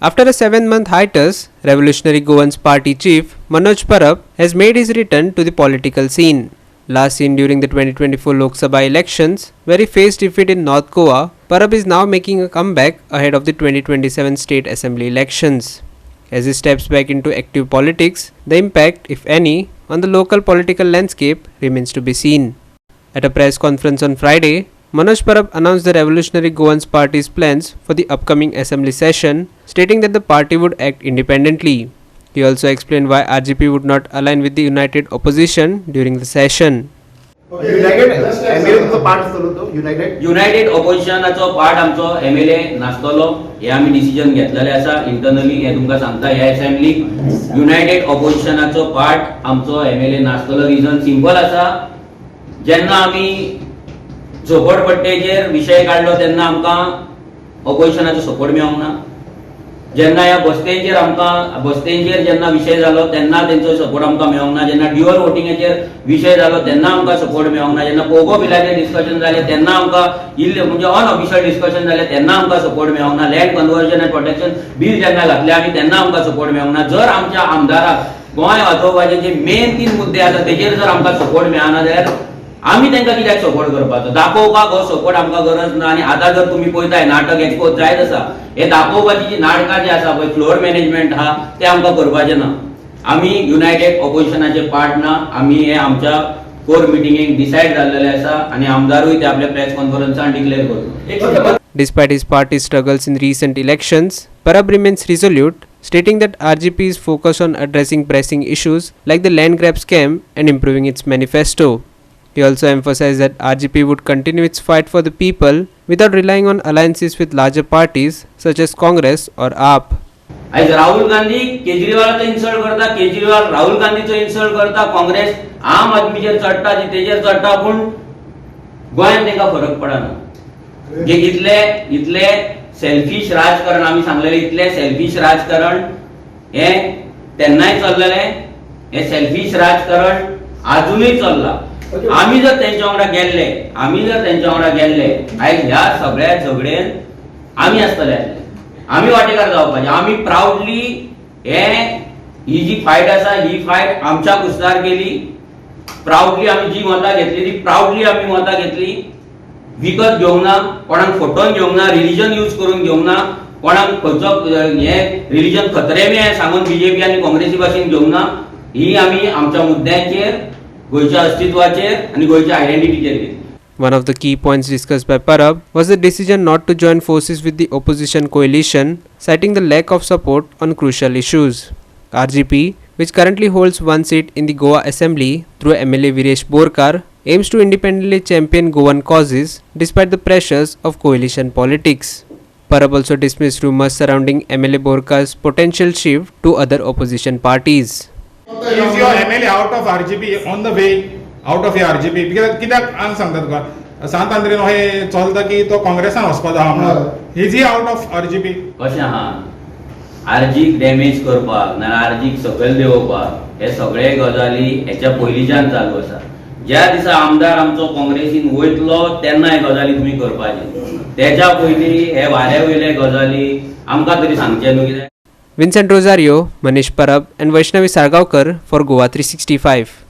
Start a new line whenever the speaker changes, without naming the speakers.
After a 7-month hiatus, Revolutionary Goans Party chief Manoj Parab has made his return to the political scene. Last seen during the 2024 Lok Sabha elections, where he faced defeat in North Goa, Parab is now making a comeback ahead of the 2027 State Assembly elections. As he steps back into active politics, the impact, if any, on the local political landscape remains to be seen. At a press conference on Friday, Manoj Parab announced the Revolutionary Goans Party's plans for the upcoming assembly session, stating that the party would act independently. He also explained why RGP would not align with the united opposition during the session.
United ऑपोजिशनाचो part आमचो MLA नासतलो हे आमी decision घेतलेले आसा internally हे तुमकां सांगता ह्या असेंब्लीक युनायटेड ऑपोजिशनाचो पार्ट आमचो एमएलए नासतलो रिजन सिंपल आसा जेन्ना आमी झोपडपट्टेचेर विषय काढलो तेन्ना आमकां ऑपोजिशनाचो सपोर्ट मेळोंक ना जेन्ना ह्या बस्तेंचेर जेन्ना विषय जालो तेन्ना तेंचो सपोर्ट आमकां मेळोंक ना जेन्ना ड्युअल वोटिंगेचेर विषय जालो तेन्ना आमकां सपोर्ट मेळोंक ना जेन्ना पोगो बिलाचेर डिस्कशन जालें तेन्ना आमकां म्हणजे अनऑफिशियल डिस्कशन जालें तेन्ना आमकां सपोर्ट मेळोंक ना land conversion end protection bill जेन्ना घातलें आमी तेन्ना आमकां सपोर्ट मेळोंक ना जर आमच्या आमदाराक गोंय वाचोवपाचे जे मेन 3 मुद्दे आसा तेजेर जर आमकां सपोर्ट मेळना जाल्यार आमी तांकां कित्याक सपोर्ट करपाचो दाखोवपाक हो सपोर्ट आमकां गरज ना आनी आतां जर तुमी पळयताय नाटक एक्सपोज जायत आसा हे दाखोवपाची जी नाटकां जी आसा पळय फ्लोर मॅनेजमेंट आहा ते आमकां करपाचें ना आमी युनायटेड ऑपोजिशनाचे पार्ट ना आमी हे आमच्या कोर मिटिंगेक डिसायड जाल्लेले आसा आनी आमदारूय ते आपल्या प्रेस कॉन्फरन्सान डिक्लेअर करतलो.
Despite his party's struggles in recent elections, Parab remains resolute, stating that RGP is focused on addressing pressing issues like the land grab scam and improving its manifesto. He also emphasized that RGP would continue its fight for the people without relying on alliances with larger parties such as Congress or AAP.
आज Rahul Gandhi केजरीवालाचो insult करता Kejriwal Rahul गांधीचो insult करता काँग्रेस आम आदमीचेर चडटा तेजेर चडटा पूण गोंयांत तांकां फरक पडना जे इतले सेल्फिश राजकारण आमी सांगलेले इतले सेल्फिश राजकारण हे तेन्नाय चल्लेले हे सेल्फिश राजकारण अजूनय चल्ला आमी जर तेंच्या वांगडा गेल्ले आयज ह्या सगळ्या झगडेन आमी आसतले आमी वांटेकार जावपाचे आमी प्राउडली ही जी फायट आसा ही फायट आमच्या कुस्तार केली प्राउडली आमी जी मतां घेतली ती प्राउडली आमी मतां घेतली विकत घेवंक ना कोणाक फटोवन घेवंक ना रिलीजन यूज करून घेवंक ना कोणाक खंयचो हे रिलीजन खतरे सांगून बीजेपी आनी काँग्रेसी भाशेन घेवंक ना ही आमी आमच्या मुद्द्यांचेर गोयच्या अस्तित्वाचेर आनी गोयच्या आयडेंटिटीचेर घेतली.
One of the key points discussed by Parab was the decision not to join forces with the opposition coalition, citing the lack of support on crucial issues. RGP, which currently holds one seat in the Goa Assembly through MLA Viresh Borkar, aims to independently champion Goan causes despite the pressures of coalition politics. Parab also dismissed rumors surrounding MLA Borkar's potential shift to other opposition parties.
Is your MLA out of RGP on the way out of your RGP? Because कित्याक हांव सांगता तुका सांत आंद्रेन हे चलता की तो काँग्रेसान वचपाचो आहा म्हणून is he out of RGP?
कशें आहा आरजीक डॅमेज करपाक ना आरजीक सकयल देंवोवपाक हे सगळे गजाली हेच्या पयलींच्यान चालू आसा ज्या दिसा आमदार आमचो काँग्रेसीन वयतलो तेन्ना हे गजाली तुमी करपाचे तेच्या पयलीं हे वाऱ्या वयले गजाली आमकां तरी सांगचे न्हू कित्याक.
Vincent Rosario, Manish Parab and Vaishnavi Sargaonkar for Goa 365.